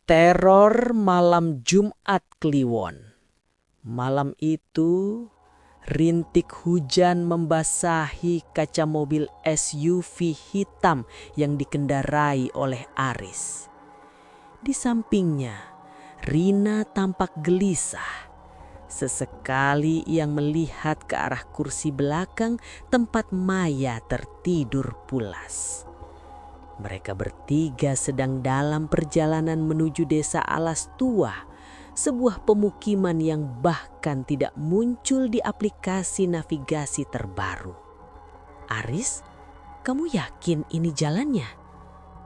Teror malam Jumat Kliwon. Malam itu, rintik hujan membasahi kaca mobil SUV hitam yang dikendarai oleh Aris. Di sampingnya, Rina tampak gelisah. Sesekali ia melihat ke arah kursi belakang tempat Maya tertidur pulas. Mereka bertiga sedang dalam perjalanan menuju desa Alas Tua, sebuah pemukiman yang bahkan tidak muncul di aplikasi navigasi terbaru. "Aris, kamu yakin ini jalannya?"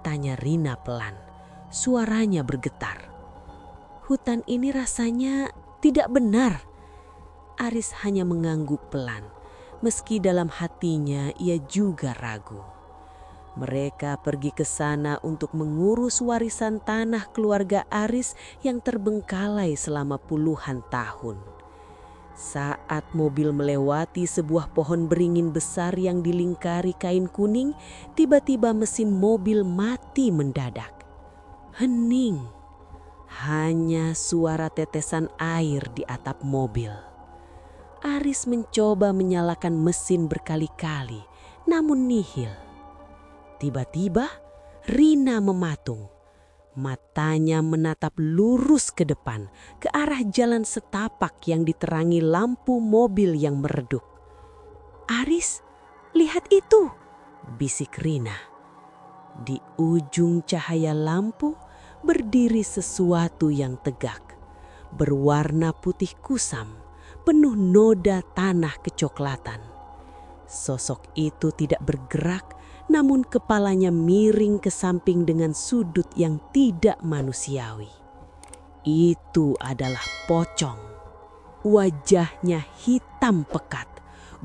tanya Rina pelan. Suaranya bergetar. "Hutan ini rasanya tidak benar." Aris hanya mengangguk pelan, meski dalam hatinya ia juga ragu. Mereka pergi ke sana untuk mengurus warisan tanah keluarga Aris yang terbengkalai selama puluhan tahun. Saat mobil melewati sebuah pohon beringin besar yang dilingkari kain kuning, tiba-tiba mesin mobil mati mendadak. Hening. Hanya suara tetesan air di atap mobil. Aris mencoba menyalakan mesin berkali-kali, namun nihil. Tiba-tiba Rina mematung. Matanya menatap lurus ke depan, ke arah jalan setapak yang diterangi lampu mobil yang meredup. "Aris, lihat itu!" bisik Rina. Di ujung cahaya lampu berdiri sesuatu yang tegak, berwarna putih kusam, penuh noda tanah kecoklatan. Sosok itu tidak bergerak, namun kepalanya miring ke samping dengan sudut yang tidak manusiawi. Itu adalah pocong. Wajahnya hitam pekat,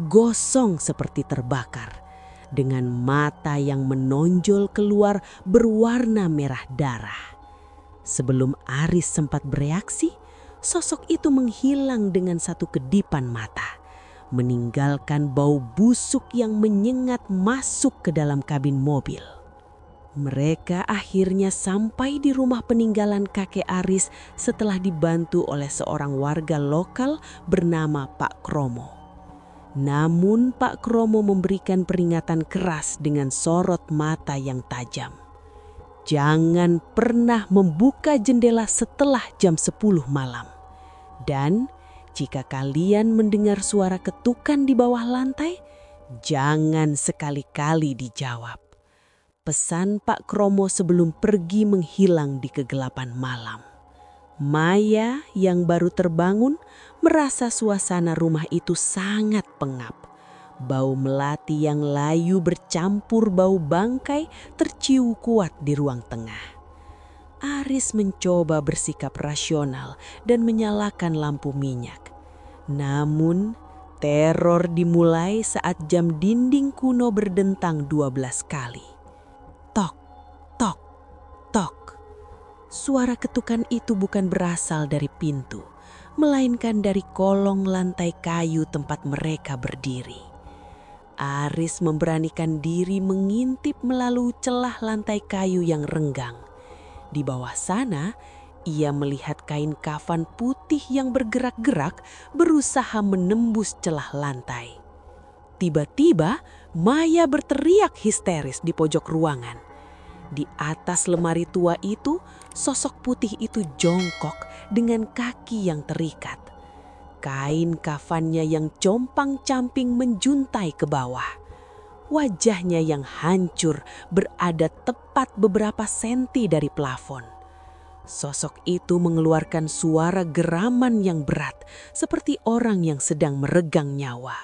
gosong seperti terbakar, dengan mata yang menonjol keluar berwarna merah darah. Sebelum Aris sempat bereaksi, sosok itu menghilang dengan satu kedipan mata, meninggalkan bau busuk yang menyengat masuk ke dalam kabin mobil. Mereka akhirnya sampai di rumah peninggalan kakek Aris setelah dibantu oleh seorang warga lokal bernama Pak Kromo. Namun Pak Kromo memberikan peringatan keras dengan sorot mata yang tajam. Jangan pernah membuka jendela setelah jam 10 malam. Dan jika kalian mendengar suara ketukan di bawah lantai, jangan sekali-kali dijawab. Pesan Pak Kromo sebelum pergi menghilang di kegelapan malam. Maya yang baru terbangun merasa suasana rumah itu sangat pengap. Bau melati yang layu bercampur bau bangkai tercium kuat di ruang tengah. Aris mencoba bersikap rasional dan menyalakan lampu minyak. Namun, teror dimulai saat jam dinding kuno berdentang 12 kali. Tok, tok, tok. Suara ketukan itu bukan berasal dari pintu, melainkan dari kolong lantai kayu tempat mereka berdiri. Aris memberanikan diri mengintip melalui celah lantai kayu yang renggang. Di bawah sana, ia melihat kain kafan putih yang bergerak-gerak berusaha menembus celah lantai. Tiba-tiba, Maya berteriak histeris di pojok ruangan. Di atas lemari tua itu, sosok putih itu jongkok dengan kaki yang terikat. Kain kafannya yang compang-camping menjuntai ke bawah. Wajahnya yang hancur berada tepat beberapa senti dari plafon. Sosok itu mengeluarkan suara geraman yang berat, seperti orang yang sedang meregang nyawa.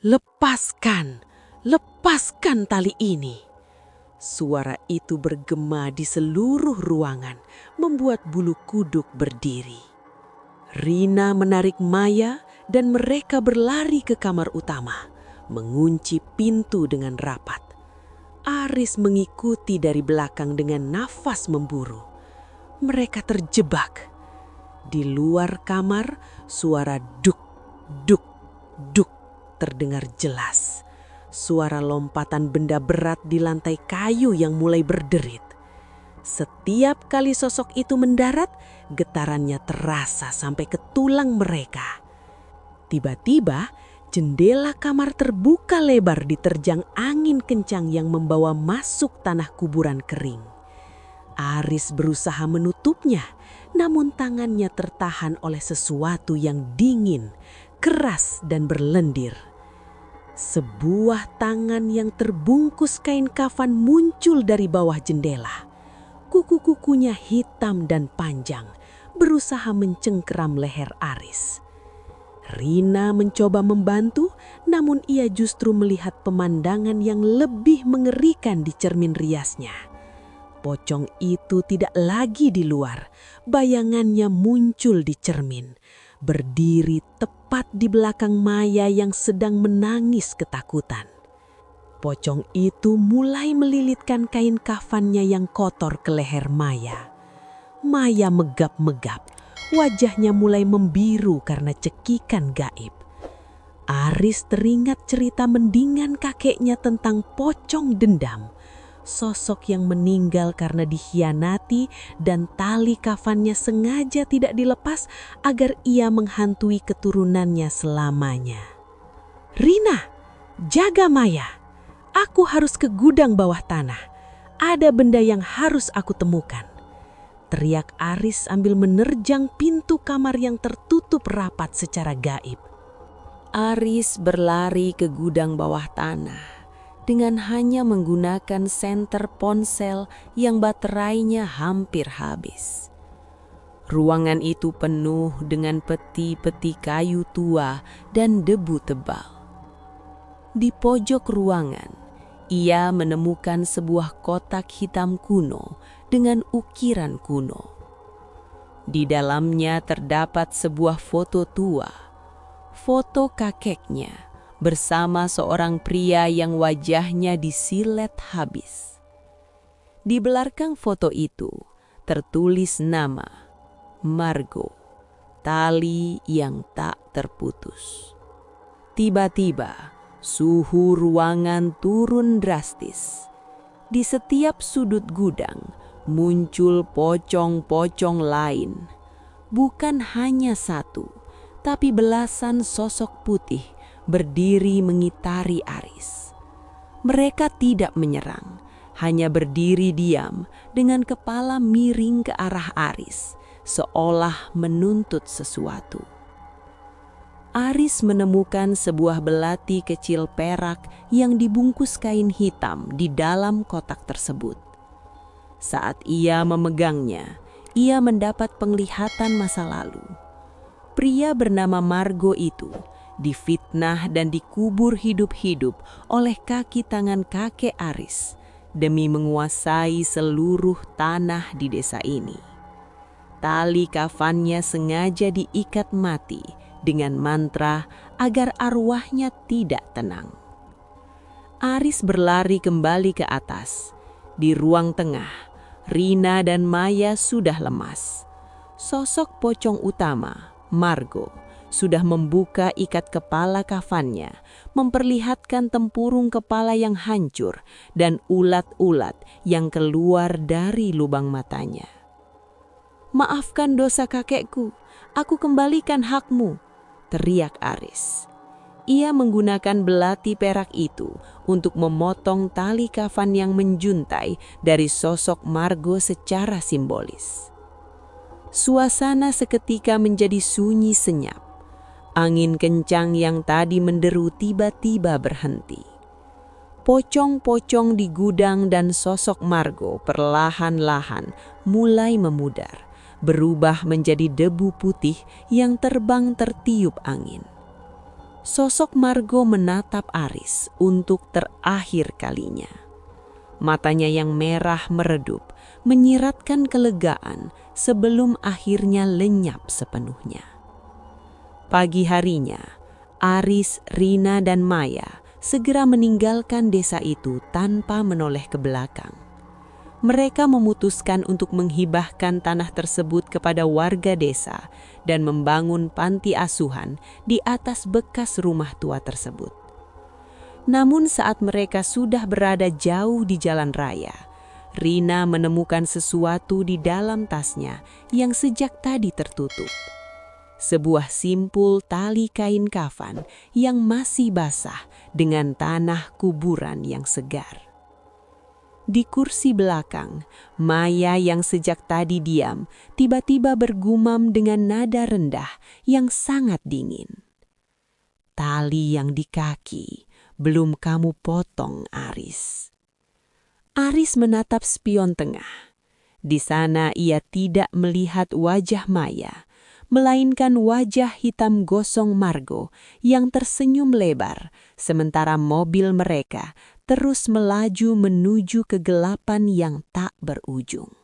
"Lepaskan, lepaskan tali ini!" Suara itu bergema di seluruh ruangan, membuat bulu kuduk berdiri. Rina menarik Maya dan mereka berlari ke kamar utama, mengunci pintu dengan rapat. Aris mengikuti dari belakang dengan nafas memburu. Mereka terjebak. Di luar kamar, suara duk, duk, duk terdengar jelas. Suara lompatan benda berat di lantai kayu yang mulai berderit. Setiap kali sosok itu mendarat, getarannya terasa sampai ke tulang mereka. Tiba-tiba, jendela kamar terbuka lebar diterjang angin kencang yang membawa masuk tanah kuburan kering. Aris berusaha menutupnya, namun tangannya tertahan oleh sesuatu yang dingin, keras dan berlendir. Sebuah tangan yang terbungkus kain kafan muncul dari bawah jendela. Kuku-kukunya hitam dan panjang, berusaha mencengkeram leher Aris. Rina mencoba membantu, namun ia justru melihat pemandangan yang lebih mengerikan di cermin riasnya. Pocong itu tidak lagi di luar, bayangannya muncul di cermin, berdiri tepat di belakang Maya yang sedang menangis ketakutan. Pocong itu mulai melilitkan kain kafannya yang kotor ke leher Maya. Maya megap-megap, wajahnya mulai membiru karena cekikan gaib. Aris teringat cerita mendingan kakeknya tentang pocong dendam, sosok yang meninggal karena dikhianati dan tali kafannya sengaja tidak dilepas agar ia menghantui keturunannya selamanya. "Rina, jaga Maya. Aku harus ke gudang bawah tanah. Ada benda yang harus aku temukan," teriak Aris sambil menerjang pintu kamar yang tertutup rapat secara gaib. Aris berlari ke gudang bawah tanah dengan hanya menggunakan senter ponsel yang baterainya hampir habis. Ruangan itu penuh dengan peti-peti kayu tua dan debu tebal. Di pojok ruangan, ia menemukan sebuah kotak hitam kuno dengan ukiran kuno. Di dalamnya terdapat sebuah foto tua, foto kakeknya bersama seorang pria yang wajahnya disilet habis. Di belakang foto itu tertulis nama Margo, tali yang tak terputus. Tiba-tiba, suhu ruangan turun drastis. Di setiap sudut gudang muncul pocong-pocong lain. Bukan hanya satu, tapi belasan sosok putih berdiri mengitari Aris. Mereka tidak menyerang, hanya berdiri diam dengan kepala miring ke arah Aris, seolah menuntut sesuatu. Aris menemukan sebuah belati kecil perak yang dibungkus kain hitam di dalam kotak tersebut. Saat ia memegangnya, ia mendapat penglihatan masa lalu. Pria bernama Margo itu difitnah dan dikubur hidup-hidup oleh kaki tangan kakek Aris demi menguasai seluruh tanah di desa ini. Tali kafannya sengaja diikat mati dengan mantra agar arwahnya tidak tenang. Aris berlari kembali ke atas. Di ruang tengah, Rina dan Maya sudah lemas. Sosok pocong utama, Margo, sudah membuka ikat kepala kafannya, memperlihatkan tempurung kepala yang hancur dan ulat-ulat yang keluar dari lubang matanya. "Maafkan dosa kakekku, aku kembalikan hakmu," teriak Aris. Ia menggunakan belati perak itu untuk memotong tali kafan yang menjuntai dari sosok Margo secara simbolis. Suasana seketika menjadi sunyi senyap. Angin kencang yang tadi menderu tiba-tiba berhenti. Pocong-pocong di gudang dan sosok Margo perlahan-lahan mulai memudar, berubah menjadi debu putih yang terbang tertiup angin. Sosok Margo menatap Aris untuk terakhir kalinya. Matanya yang merah meredup, menyiratkan kelegaan sebelum akhirnya lenyap sepenuhnya. Pagi harinya, Aris, Rina, dan Maya segera meninggalkan desa itu tanpa menoleh ke belakang. Mereka memutuskan untuk menghibahkan tanah tersebut kepada warga desa dan membangun panti asuhan di atas bekas rumah tua tersebut. Namun saat mereka sudah berada jauh di jalan raya, Rina menemukan sesuatu di dalam tasnya yang sejak tadi tertutup. Sebuah simpul tali kain kafan yang masih basah dengan tanah kuburan yang segar. Di kursi belakang, Maya yang sejak tadi diam tiba-tiba bergumam dengan nada rendah yang sangat dingin. Tali yang di kaki belum kamu potong, Aris. Aris menatap spion tengah. Di sana ia tidak melihat wajah Maya, melainkan wajah hitam gosong Margo yang tersenyum lebar, sementara mobil mereka terus melaju menuju kegelapan yang tak berujung.